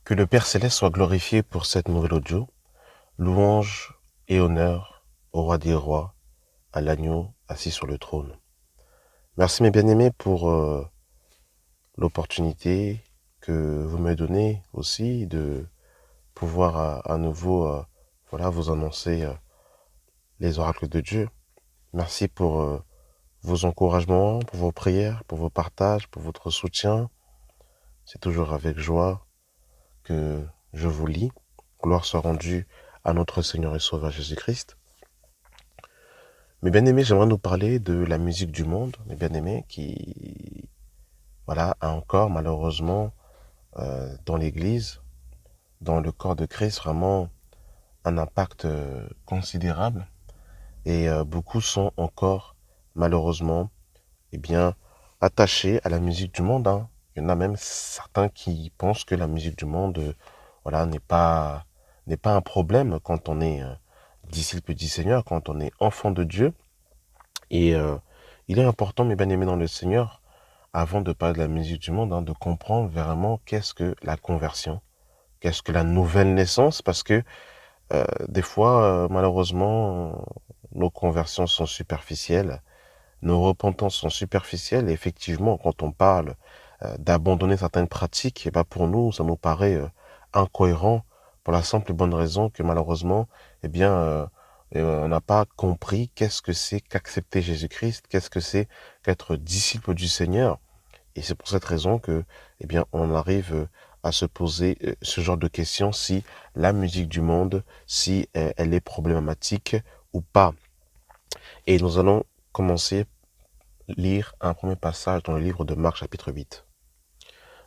Que le Père Céleste soit glorifié pour cette nouvelle audio. Louange et honneur au roi des rois, à l'agneau assis sur le trône. Merci mes bien-aimés pour l'opportunité que vous me donnez aussi de pouvoir à nouveau voilà, vous annoncer les oracles de Dieu. Merci pour vos encouragements, pour vos prières, pour vos partages, pour votre soutien. C'est toujours avec joie que je vous lis. Gloire soit rendue à notre Seigneur et Sauveur Jésus-Christ. Mes bien-aimés, j'aimerais nous parler de la musique du monde, mes bien-aimés, qui, voilà, a encore malheureusement dans l'Église, dans le corps de Christ, vraiment un impact considérable. Et beaucoup sont encore malheureusement, eh bien, attachés à la musique du monde, hein. Il y en a même certains qui pensent que la musique du monde, voilà, n'est pas un problème quand on est disciple du Seigneur, quand on est enfant de Dieu. Et il est important, mes bien-aimés dans le Seigneur, avant de parler de la musique du monde, hein, de comprendre vraiment qu'est-ce que la conversion, qu'est-ce que la nouvelle naissance, parce que des fois, malheureusement, nos conversions sont superficielles, nos repentances sont superficielles, et effectivement, quand on parle d'abandonner certaines pratiques, et ben pour nous, ça nous paraît incohérent, pour la simple et bonne raison que malheureusement, eh bien, on n'a pas compris qu'est-ce que c'est qu'accepter Jésus-Christ, qu'est-ce que c'est qu'être disciple du Seigneur. Et c'est pour cette raison que, eh bien, on arrive à se poser ce genre de questions, si la musique du monde, si elle est problématique ou pas. Et nous allons commencer à lire un premier passage dans le livre de Marc chapitre 8.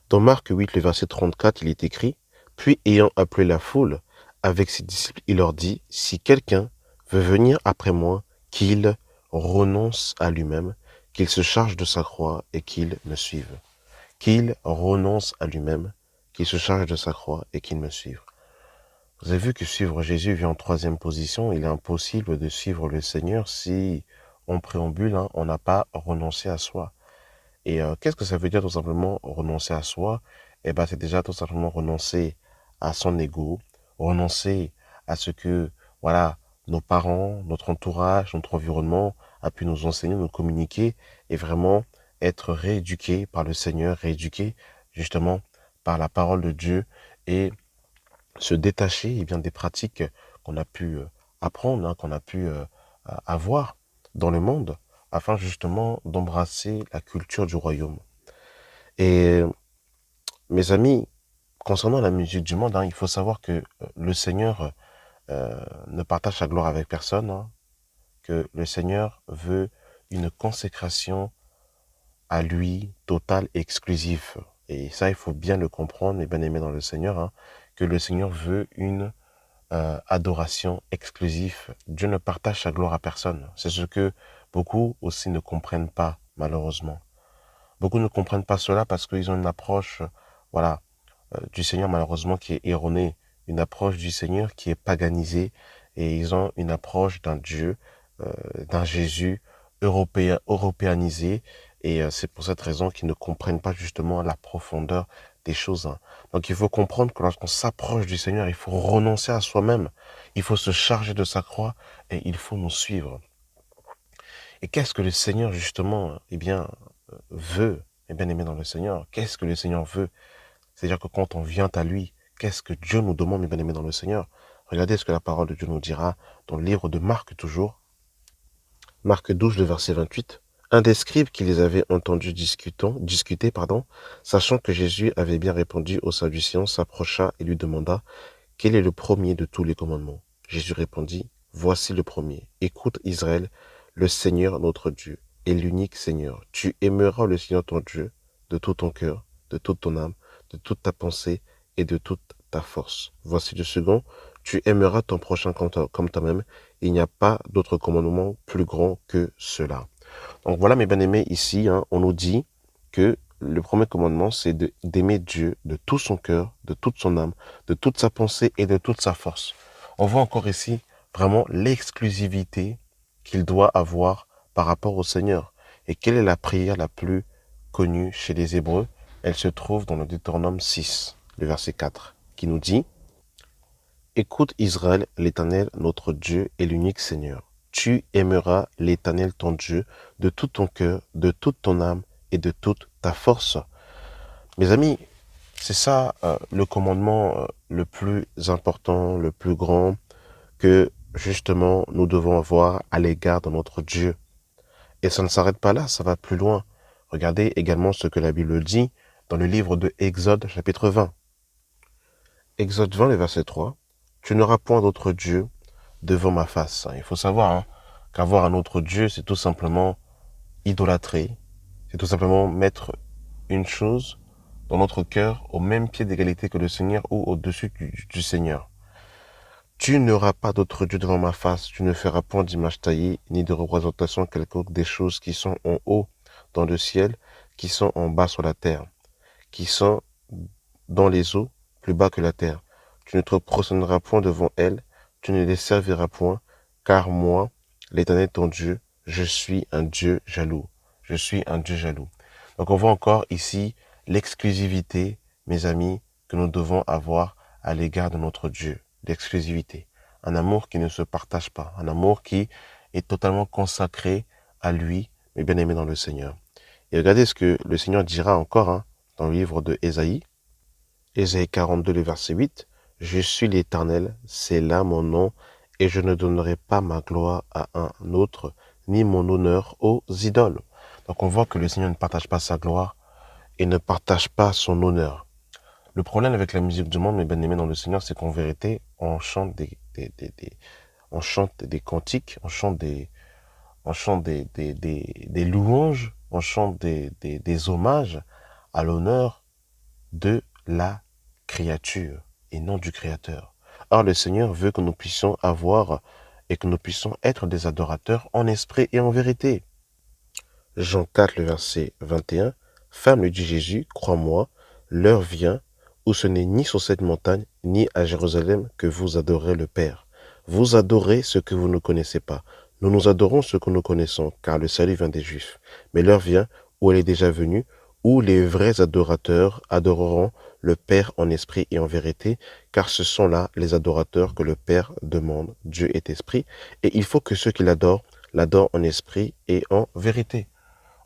Dans Marc 8, le verset 34, il est écrit: « Puis ayant appelé la foule avec ses disciples, il leur dit, si quelqu'un veut venir après moi, qu'il renonce à lui-même, qu'il se charge de sa croix et qu'il me suive. » Qu'il renonce à lui-même, qu'il se charge de sa croix et qu'il me suive. Vous avez vu que suivre Jésus vient en troisième position. Il est impossible de suivre le Seigneur si on préambule, hein, on n'a pas renoncé à soi. Et qu'est-ce que ça veut dire tout simplement renoncer à soi? Eh ben, c'est déjà tout simplement renoncer à son ego, renoncer à ce que, voilà, nos parents, notre entourage, notre environnement a pu nous enseigner, nous communiquer, et vraiment être rééduqué par le Seigneur, rééduqué justement par la parole de Dieu, et se détacher eh bien, des pratiques qu'on a pu apprendre, hein, qu'on a pu avoir dans le monde, afin justement d'embrasser la culture du royaume. Et mes amis, concernant la musique du monde, hein, il faut savoir que le Seigneur ne partage sa gloire avec personne, hein, que le Seigneur veut une consécration à lui, totale et exclusive. Et ça, il faut bien le comprendre, mes bien-aimés dans le Seigneur, hein, que le Seigneur veut une adoration exclusive. Dieu ne partage sa gloire à personne. C'est ce que beaucoup aussi ne comprennent pas, malheureusement. Beaucoup ne comprennent pas cela parce qu'ils ont une approche, voilà, du Seigneur, malheureusement, qui est erronée. Une approche du Seigneur qui est paganisée. Et ils ont une approche d'un Dieu, d'un Jésus européanisé. Et c'est pour cette raison qu'ils ne comprennent pas justement la profondeur des choses, hein. Donc il faut comprendre que lorsqu'on s'approche du Seigneur, il faut renoncer à soi-même. Il faut se charger de sa croix et il faut nous suivre. Et qu'est-ce que le Seigneur, justement, eh bien, veut, eh bien aimé dans le Seigneur? Qu'est-ce que le Seigneur veut? C'est-à-dire que quand on vient à lui, qu'est-ce que Dieu nous demande, mes bien-aimés dans le Seigneur? Regardez ce que la parole de Dieu nous dira dans le livre de Marc toujours. Marc 12, le verset 28. Un des scribes qui les avait entendus discuter, sachant que Jésus avait bien répondu aux Sadducéens, s'approcha et lui demanda: quel est le premier de tous les commandements? Jésus répondit: voici le premier. Écoute Israël, le Seigneur notre Dieu est l'unique Seigneur. Tu aimeras le Seigneur ton Dieu de tout ton cœur, de toute ton âme, de toute ta pensée et de toute ta force. Voici le second: tu aimeras ton prochain comme toi-même. Il n'y a pas d'autre commandement plus grand que cela. Donc voilà, mes bien-aimés, ici, hein, on nous dit que le premier commandement, c'est d'aimer Dieu de tout son cœur, de toute son âme, de toute sa pensée et de toute sa force. On voit encore ici vraiment l'exclusivité qu'il doit avoir par rapport au Seigneur. Et quelle est la prière la plus connue chez les Hébreux? Elle se trouve dans le Deutéronome 6, le verset 4, qui nous dit « Écoute Israël, l'Éternel, notre Dieu, est l'unique Seigneur. Tu aimeras l'Éternel ton Dieu de tout ton cœur, de toute ton âme et de toute ta force. » Mes amis, c'est ça le commandement le plus important, le plus grand que justement nous devons avoir à l'égard de notre Dieu. Et ça ne s'arrête pas là, ça va plus loin. Regardez également ce que la Bible dit dans le livre de Exode chapitre 20. Exode 20, le verset 3. « Tu n'auras point d'autre Dieu devant ma face. » Il faut savoir qu'avoir un autre Dieu, c'est tout simplement idolâtrer. C'est tout simplement mettre une chose dans notre cœur au même pied d'égalité que le Seigneur ou au-dessus du Seigneur. Tu n'auras pas d'autre Dieu devant ma face, tu ne feras point d'image taillée, ni de représentation quelconque des choses qui sont en haut dans le ciel, qui sont en bas sur la terre, qui sont dans les eaux, plus bas que la terre. Tu ne te prosterneras point devant elles, tu ne les serviras point, car moi, l'Éternel ton Dieu, je suis un Dieu jaloux. Je suis un Dieu jaloux. Donc on voit encore ici l'exclusivité, mes amis, que nous devons avoir à l'égard de notre Dieu. L'exclusivité. Un amour qui ne se partage pas. Un amour qui est totalement consacré à lui, mais bien aimé dans le Seigneur. Et regardez ce que le Seigneur dira encore dans le livre de Ésaïe. Ésaïe 42, le verset 8. « Je suis l'Éternel, c'est là mon nom, et je ne donnerai pas ma gloire à un autre, ni mon honneur aux idoles. » Donc on voit que le Seigneur ne partage pas sa gloire et ne partage pas son honneur. Le problème avec la musique du monde, mes bien-aimés dans le Seigneur, c'est qu'en vérité, on chante on chante des cantiques, on chante des louanges, on chante des hommages à l'honneur de la créature et non du Créateur. Or, le Seigneur veut que nous puissions avoir et que nous puissions être des adorateurs en esprit et en vérité. Jean 4, le verset 21. Femme, lui dit Jésus, crois-moi, l'heure vient où ce n'est ni sur cette montagne, ni à Jérusalem que vous adorez le Père. Vous adorez ce que vous ne connaissez pas. Nous adorons ce que nous connaissons, car le salut vient des Juifs. Mais l'heure vient où elle est déjà venue, où les vrais adorateurs adoreront le Père en esprit et en vérité, car ce sont là les adorateurs que le Père demande. Dieu est esprit, et il faut que ceux qui l'adorent en esprit et en vérité.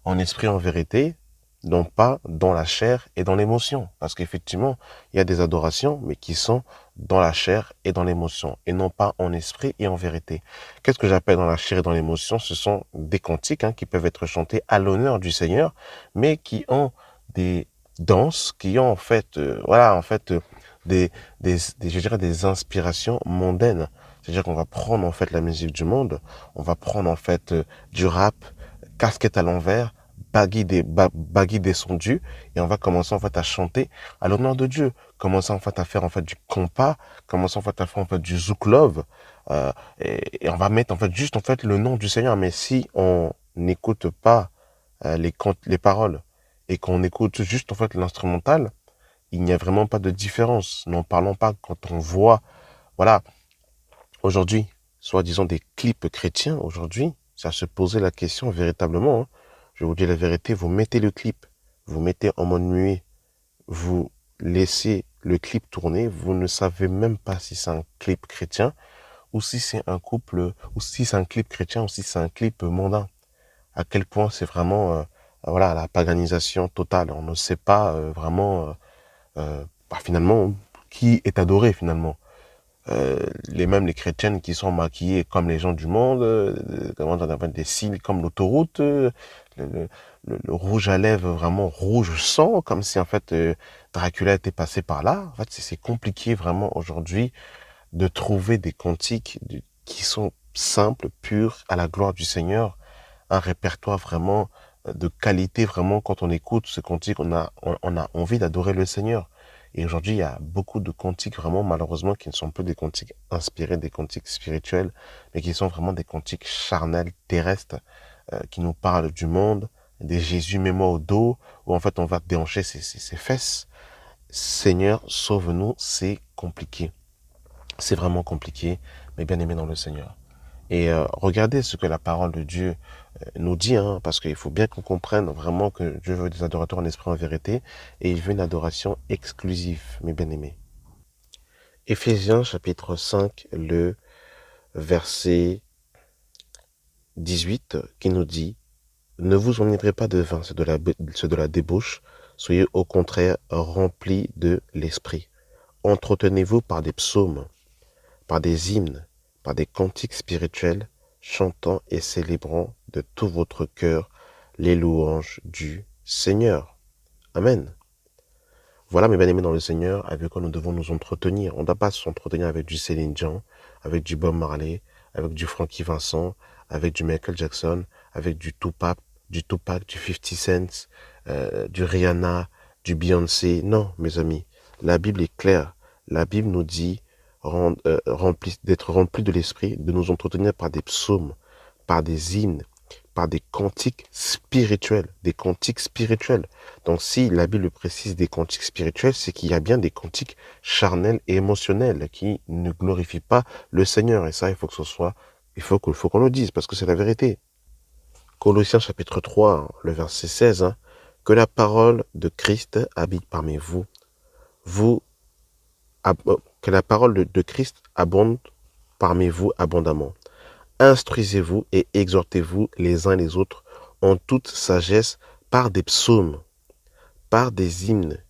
En esprit, en vérité, non pas dans la chair et dans l'émotion. Parce qu'effectivement, il y a des adorations, mais qui sont dans la chair et dans l'émotion, et non pas en esprit et en vérité. Qu'est-ce que j'appelle dans la chair et dans l'émotion? Ce sont des cantiques qui peuvent être chantés à l'honneur du Seigneur, mais qui ont des danses, qui ont en fait, je dirais des inspirations mondaines. C'est-à-dire qu'on va prendre en fait la musique du monde, on va prendre en fait du rap, casquette à l'envers, baggy descendu, et on va commencer en fait à chanter à l'honneur de Dieu, commencer en fait à faire en fait du compas, commencer en fait à faire en fait du zouk love, et on va mettre en fait juste en fait le nom du Seigneur. Mais si on n'écoute pas les paroles et qu'on écoute juste en fait l'instrumental, il n'y a vraiment pas de différence. N'en parlons pas quand on voit, voilà, aujourd'hui, soi-disant des clips chrétiens, aujourd'hui, ça se posait la question véritablement. Je vous dis la vérité, vous mettez le clip, vous mettez en mode muet, vous laissez le clip tourner, vous ne savez même pas si c'est un clip chrétien ou si c'est un couple, ou si c'est un clip chrétien ou si c'est un clip mondain. À quel point c'est vraiment, voilà, la paganisation totale. On ne sait pas vraiment, finalement, qui est adoré finalement. Même les chrétiennes qui sont maquillées comme les gens du monde, comment on appelle des signes comme l'autoroute, le rouge à lèvres vraiment rouge sang, comme si en fait Dracula était passé par là. En fait, c'est compliqué vraiment aujourd'hui de trouver des cantiques qui sont simples, purs, à la gloire du Seigneur, un répertoire vraiment de qualité. Vraiment, quand on écoute ce cantique, on a envie d'adorer le Seigneur. Et aujourd'hui, il y a beaucoup de cantiques vraiment, malheureusement, qui ne sont plus des cantiques inspirés, des cantiques spirituels, mais qui sont vraiment des cantiques charnels, terrestres, qui nous parlent du monde, des Jésus, mets-moi au dos, où en fait on va déhancher ses fesses. Seigneur, sauve-nous, c'est compliqué. C'est vraiment compliqué, mais bien aimé dans le Seigneur. Et regardez ce que la parole de Dieu nous dit, parce qu'il faut bien qu'on comprenne vraiment que Dieu veut des adorateurs en esprit en vérité, et il veut une adoration exclusive, mes bien-aimés. Éphésiens chapitre 5, le verset 18, qui nous dit « Ne vous enivrez pas de vin, c'est de la débauche, soyez au contraire remplis de l'esprit. Entretenez-vous par des psaumes, par des hymnes, par des cantiques spirituels, chantant et célébrant de tout votre cœur les louanges du Seigneur. » Amen. Voilà, mes bien-aimés dans le Seigneur, avec quoi nous devons nous entretenir. On ne doit pas s'entretenir avec du Céline Dion, avec du Bob Marley, avec du Frankie Vincent, avec du Michael Jackson, avec du Tupac, du 50 Cent, du Rihanna, du Beyoncé. Non, mes amis, la Bible est claire. La Bible nous dit d'être remplis de l'esprit, de nous entretenir par des psaumes, par des hymnes, par des cantiques spirituels, des cantiques spirituels. Donc si la Bible précise des cantiques spirituels, c'est qu'il y a bien des cantiques charnels et émotionnels qui ne glorifient pas le Seigneur. Et ça, il faut que ce soit, faut qu'on le dise, parce que c'est la vérité. Colossiens chapitre 3, le verset 16, que la parole de Christ habite parmi vous, que la parole de Christ abonde parmi vous abondamment. Instruisez-vous et exhortez-vous les uns les autres en toute sagesse par des psaumes, par des hymnes,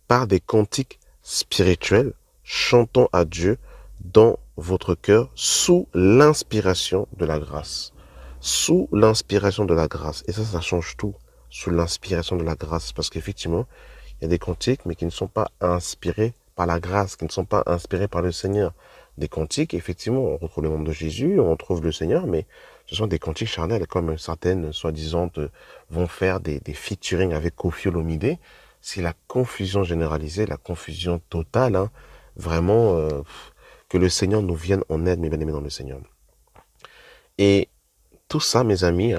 par des cantiques spirituels, chantant à Dieu dans votre cœur sous l'inspiration de la grâce. Sous l'inspiration de la grâce. Et ça change tout. Sous l'inspiration de la grâce. Parce qu'effectivement, il y a des cantiques, mais qui ne sont pas inspirés par la grâce, qui ne sont pas inspirés par le Seigneur. Des cantiques, effectivement, on retrouve le nom de Jésus, on retrouve le Seigneur, mais ce sont des cantiques charnels, comme certaines, soi-disant, vont faire des featuring avec Koffi Olomide. C'est la confusion généralisée, la confusion totale, vraiment, que le Seigneur nous vienne en aide, mes bien-aimés dans le Seigneur. Et tout ça, mes amis,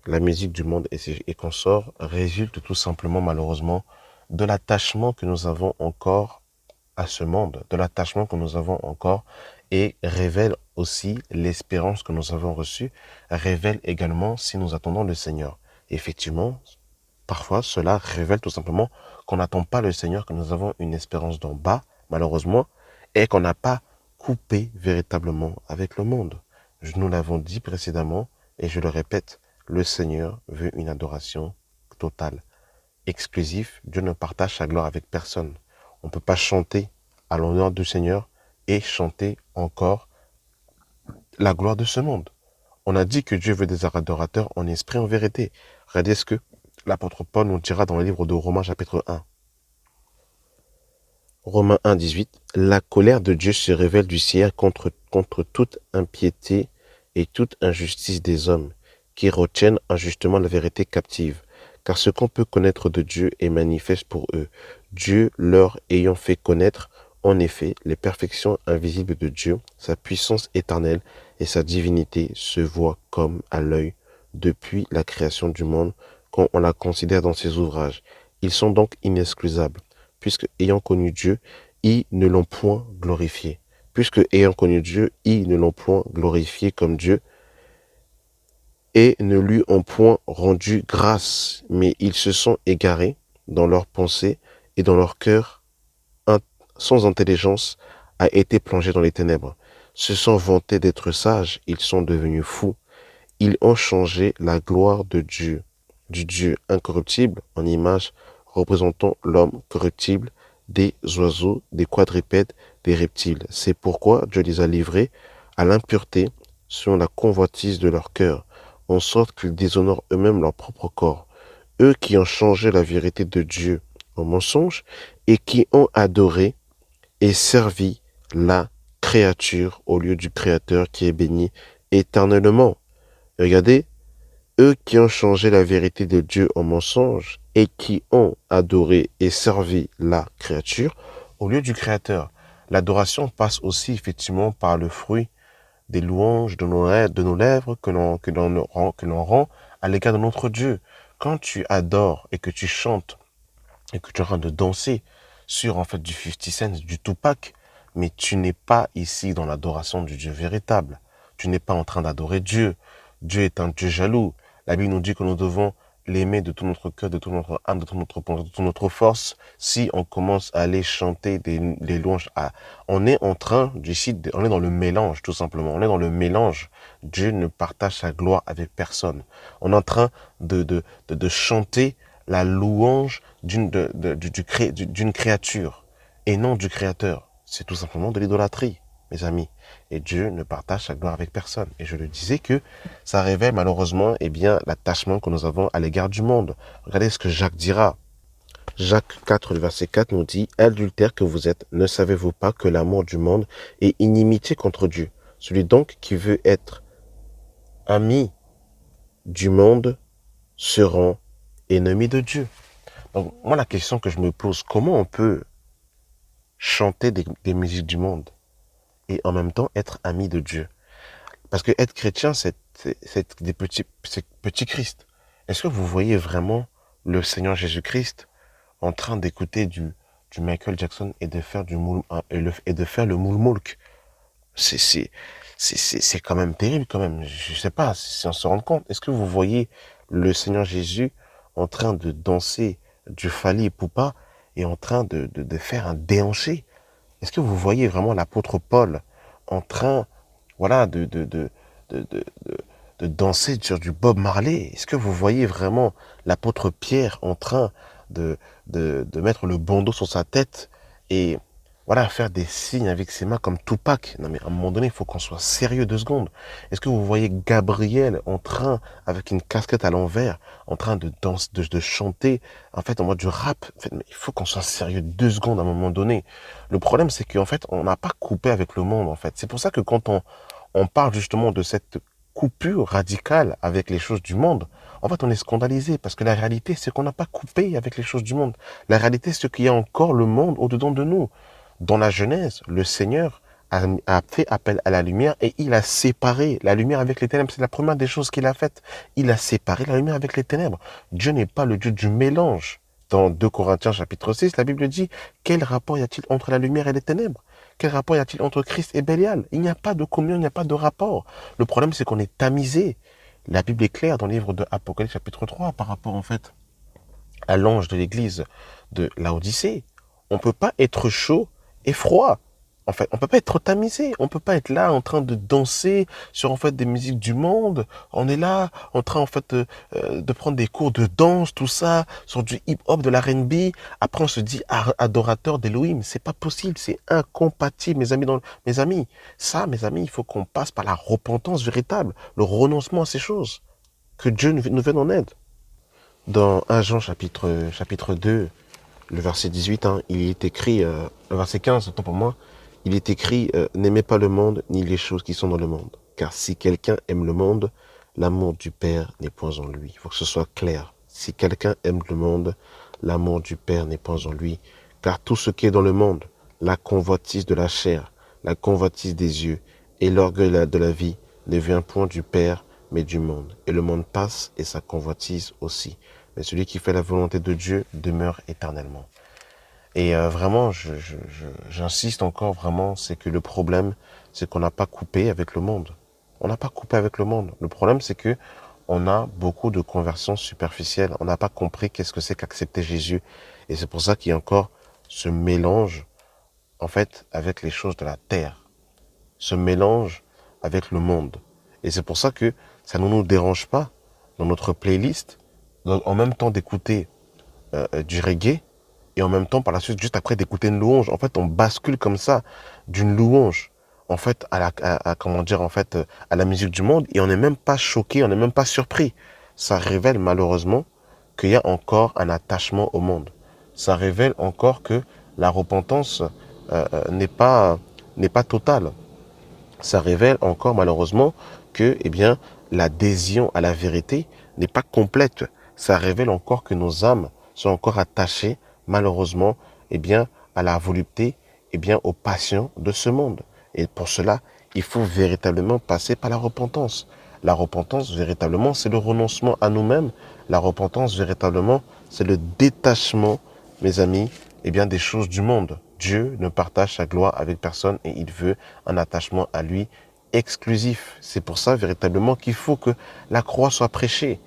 la musique du monde et consorts résulte tout simplement, malheureusement, de l'attachement que nous avons encore à ce monde, de l'attachement que nous avons encore, et révèle aussi l'espérance que nous avons reçue, révèle également si nous attendons le Seigneur. Effectivement, parfois cela révèle tout simplement qu'on n'attend pas le Seigneur, que nous avons une espérance d'en bas, malheureusement, et qu'on n'a pas coupé véritablement avec le monde. Nous l'avons dit précédemment, et je le répète, le Seigneur veut une adoration totale, exclusive. Dieu ne partage sa gloire avec personne. On ne peut pas chanter à l'honneur du Seigneur et chanter encore la gloire de ce monde. On a dit que Dieu veut des adorateurs en esprit, en vérité. Regardez ce que l'apôtre Paul nous dira dans le livre de Romains chapitre 1. Romains 1, 18. La colère de Dieu se révèle du ciel contre toute impiété et toute injustice des hommes, qui retiennent injustement la vérité captive. Car ce qu'on peut connaître de Dieu est manifeste pour eux, Dieu leur ayant fait connaître, en effet, les perfections invisibles de Dieu, sa puissance éternelle et sa divinité se voient comme à l'œil depuis la création du monde, quand on la considère dans ses ouvrages. Ils sont donc inexcusables, puisque ayant connu Dieu, ils ne l'ont point glorifié. Puisque ayant connu Dieu, ils ne l'ont point glorifié comme Dieu, et ne lui ont point rendu grâce, mais ils se sont égarés dans leurs pensées, et dans leur cœur, sans intelligence, a été plongé dans les ténèbres. Se sont vantés d'être sages, ils sont devenus fous. Ils ont changé la gloire de Dieu, du Dieu incorruptible, en image représentant l'homme corruptible, des oiseaux, des quadrupèdes, des reptiles. C'est pourquoi Dieu les a livrés à l'impureté selon la convoitise de leur cœur, en sorte qu'ils déshonorent eux-mêmes leur propre corps. Eux qui ont changé la vérité de Dieu en mensonge et qui ont adoré et servi la créature au lieu du Créateur qui est béni éternellement. Regardez, eux qui ont changé la vérité de Dieu en mensonge et qui ont adoré et servi la créature au lieu du Créateur. L'adoration passe aussi effectivement par le fruit des louanges de nos lèvres que l'on rend à l'égard de notre Dieu. Quand tu adores et que tu chantes et que tu es en train de danser sur en fait du 50 Cent, du Tupac, mais tu n'es pas ici dans l'adoration du Dieu véritable. Tu n'es pas en train d'adorer Dieu. Dieu est un Dieu jaloux. La Bible nous dit que nous devons l'aimer de tout notre cœur, de toute notre âme, de toute notre pensée, de toute notre force, si on commence à aller chanter des louanges, on est en train, on est dans le mélange, tout simplement. On est dans le mélange. Dieu ne partage sa gloire avec personne. On est en train de chanter la louange d'une créature et non du créateur. C'est tout simplement de l'idolâtrie, mes amis. Et Dieu ne partage sa gloire avec personne. Et je le disais que ça révèle malheureusement l'attachement que nous avons à l'égard du monde. Regardez ce que Jacques dira. Jacques 4, le verset 4 nous dit « Adultères que vous êtes, ne savez-vous pas que l'amour du monde est inimitié contre Dieu? Celui donc qui veut être ami du monde se rend ennemi de Dieu. » Donc moi la question que je me pose, comment on peut chanter des musiques du monde et en même temps être ami de Dieu? Parce que être chrétien, c'est des petits Christ. Est-ce que vous voyez vraiment le Seigneur Jésus-Christ en train d'écouter du Michael Jackson et de faire le moulmoulk? C'est quand même terrible quand même. Je sais pas si on se rend compte. Est-ce que vous voyez le Seigneur Jésus en train de danser du Fali Poupa et en train de faire un déhanché? Est-ce que vous voyez vraiment l'apôtre Paul en train, voilà, de, de, de danser sur du Bob Marley? Est-ce que vous voyez vraiment l'apôtre Pierre en train de mettre le bandeau sur sa tête et voilà, faire des signes avec ses mains comme Tupac? Non mais à un moment donné, il faut qu'on soit sérieux 2 secondes. Est-ce que vous voyez Gabriel en train, avec une casquette à l'envers, en train de danser, de chanter, en fait, en mode du rap? En fait, mais il faut qu'on soit sérieux 2 secondes à un moment donné. Le problème, c'est qu'en fait, on n'a pas coupé avec le monde, en fait. C'est pour ça que quand on parle justement de cette coupure radicale avec les choses du monde, en fait, on est scandalisé parce que la réalité, c'est qu'on n'a pas coupé avec les choses du monde. La réalité, c'est qu'il y a encore le monde au-dedans de nous. Dans la Genèse, le Seigneur a fait appel à la lumière et il a séparé la lumière avec les ténèbres. C'est la première des choses qu'il a faites. Il a séparé la lumière avec les ténèbres. Dieu n'est pas le Dieu du mélange. Dans 2 Corinthiens chapitre 6, la Bible dit, quel rapport y a-t-il entre la lumière et les ténèbres? Quel rapport y a-t-il entre Christ et Bélial? Il n'y a pas de communion, il n'y a pas de rapport. Le problème, c'est qu'on est tamisé. La Bible est claire dans le livre de Apocalypse chapitre 3 par rapport en fait à l'ange de l'église de Laodicée. On ne peut pas être chaud et froid. En fait, on peut pas être tamisé. On peut pas être là en train de danser sur en fait des musiques du monde. On est là en train en fait de prendre des cours de danse, tout ça, sur du hip-hop, de l'R&B. Après, on se dit adorateur d'Elohim. C'est pas possible, c'est incompatible, mes amis. Mes amis, ça, mes amis, il faut qu'on passe par la repentance véritable, le renoncement à ces choses. Que Dieu nous vienne en aide. Dans 1 Jean chapitre 2, le verset 18, hein, il est écrit, le verset 15, autant pour moi, il est écrit, n'aimez pas le monde ni les choses qui sont dans le monde. Car si quelqu'un aime le monde, l'amour du Père n'est point en lui. Il faut que ce soit clair. Si quelqu'un aime le monde, l'amour du Père n'est point en lui. Car tout ce qui est dans le monde, la convoitise de la chair, la convoitise des yeux et l'orgueil de la vie, ne vient point du Père, mais du monde. Et le monde passe et sa convoitise aussi. Mais celui qui fait la volonté de Dieu demeure éternellement. Et vraiment, j'insiste encore vraiment, c'est que le problème, c'est qu'on n'a pas coupé avec le monde. On n'a pas coupé avec le monde. Le problème, c'est que on a beaucoup de conversions superficielles. On n'a pas compris qu'est-ce que c'est qu'accepter Jésus. Et c'est pour ça qu'il y a encore ce mélange, en fait, avec les choses de la terre. Ce mélange avec le monde. Et c'est pour ça que ça ne nous dérange pas dans notre playlist, en même temps d'écouter du reggae, et en même temps, par la suite, juste après, d'écouter une louange. En fait, on bascule comme ça d'une louange, en fait, comment dire, en fait, à la musique du monde, et on n'est même pas choqué, on n'est même pas surpris. Ça révèle malheureusement qu'il y a encore un attachement au monde. Ça révèle encore que la repentance n'est pas totale. Ça révèle encore malheureusement que, eh bien, l'adhésion à la vérité n'est pas complète. Ça révèle encore que nos âmes sont encore attachées, malheureusement, eh bien, à la volupté, eh bien, aux passions de ce monde. Et pour cela, il faut véritablement passer par la repentance. La repentance, véritablement, c'est le renoncement à nous-mêmes. La repentance, véritablement, c'est le détachement, mes amis, eh bien, des choses du monde. Dieu ne partage sa gloire avec personne et il veut un attachement à lui exclusif. C'est pour ça, véritablement, qu'il faut que la croix soit prêchée.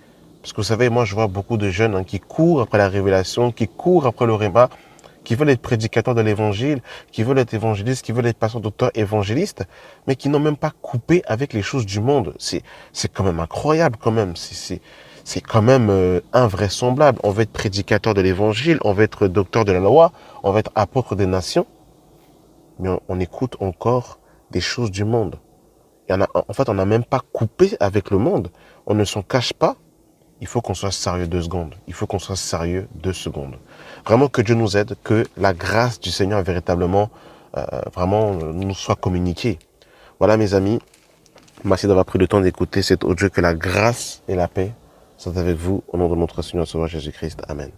Parce que vous savez, moi, je vois beaucoup de jeunes qui courent après la révélation, qui courent après le réma, qui veulent être prédicateurs de l'évangile, qui veulent être évangélistes, qui veulent être pasteurs, docteurs, évangélistes, mais qui n'ont même pas coupé avec les choses du monde. C'est quand même incroyable, quand même. C'est quand même invraisemblable. On veut être prédicateur de l'évangile, on veut être docteur de la loi, on veut être apôtre des nations, mais on écoute encore des choses du monde. En fait, on n'a même pas coupé avec le monde. On ne s'en cache pas. Il faut qu'on soit sérieux 2 secondes. Il faut qu'on soit sérieux 2 secondes. Vraiment que Dieu nous aide, que la grâce du Seigneur véritablement, vraiment nous soit communiquée. Voilà mes amis, merci d'avoir pris le temps d'écouter cet audio. Que la grâce et la paix soient avec vous au nom de notre Seigneur et Sauveur Jésus-Christ. Amen.